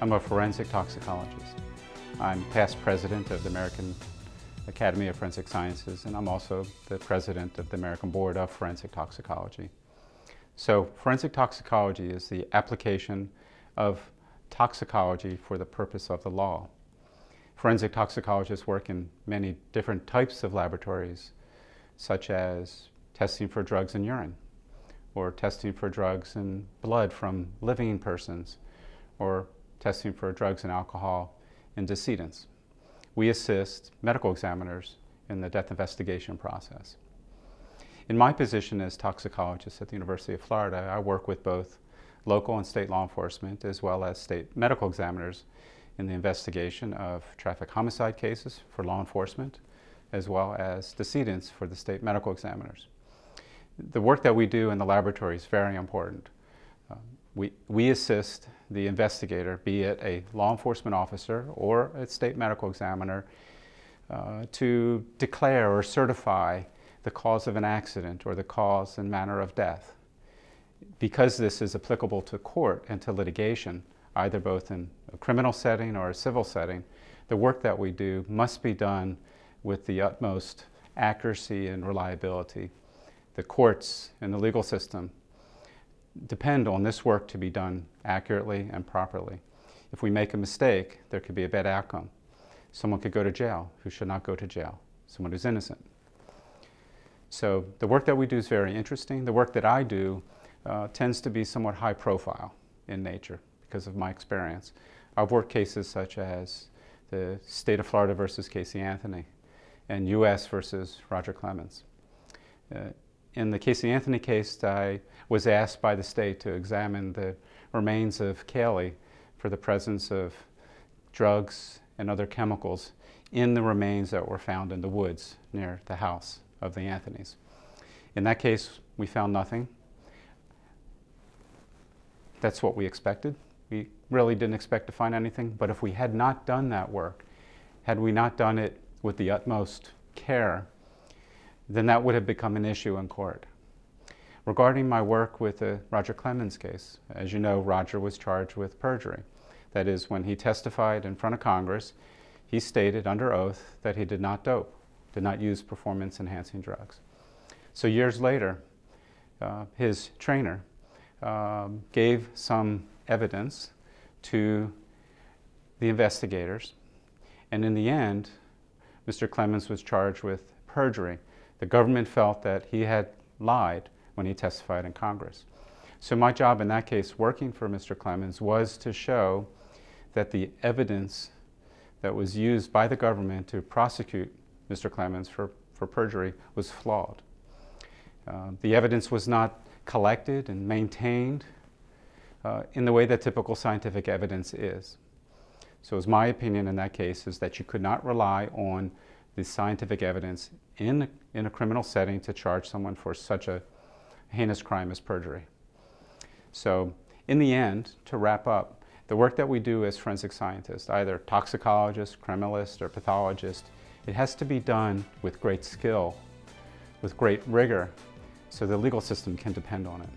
I'm a forensic toxicologist. I'm past president of the American Academy of Forensic Sciences, and I'm also the president of the American Board of Forensic Toxicology. So forensic toxicology is the application of toxicology for the purpose of the law. Forensic toxicologists work in many different types of laboratories, such as testing for drugs in urine, or testing for drugs in blood from living persons, or testing for drugs and alcohol in decedents. We assist medical examiners in the death investigation process. In my position as toxicologist at the University of Florida, I work with both local and state law enforcement as well as state medical examiners in the investigation of traffic homicide cases for law enforcement, as well as decedents for the state medical examiners. The work that we do in the laboratory is very important. We assist the investigator, be it a law enforcement officer or a state medical examiner, to declare or certify the cause of an accident or the cause and manner of death. Because this is applicable to court and to litigation, either both in a criminal setting or a civil setting, the work that we do must be done with the utmost accuracy and reliability. The courts and the legal system depend on this work to be done accurately and properly. If we make a mistake, there could be a bad outcome. Someone could go to jail who should not go to jail, someone who's innocent. So the work that we do is very interesting. The work that I do tends to be somewhat high profile in nature because of my experience. I've worked cases such as the state of Florida versus Casey Anthony and U.S. versus Roger Clemens. In the Casey Anthony case, I was asked by the state to examine the remains of Kaylee for the presence of drugs and other chemicals in the remains that were found in the woods near the house of the Anthonys. In that case, we found nothing. That's what we expected. We really didn't expect to find anything, but if we had not done that work, had we not done it with the utmost care, then that would have become an issue in court. Regarding my work with the Roger Clemens case, as you know, Roger was charged with perjury. That is, when he testified in front of Congress, he stated under oath that he did not dope, did not use performance-enhancing drugs. So years later, his trainer gave some evidence to the investigators, and in the end, Mr. Clemens was charged with perjury. The government felt that he had lied when he testified in Congress. So my job in that case, working for Mr. Clemens, was to show that the evidence that was used by the government to prosecute Mr. Clemens for perjury was flawed. The evidence was not collected and maintained in the way that typical scientific evidence is. So it was my opinion in that case is that you could not rely on the scientific evidence in a criminal setting to charge someone for such a heinous crime as perjury. So in the end, to wrap up, the work that we do as forensic scientists, either toxicologists, criminalists, or pathologists, it has to be done with great skill, with great rigor, so the legal system can depend on it.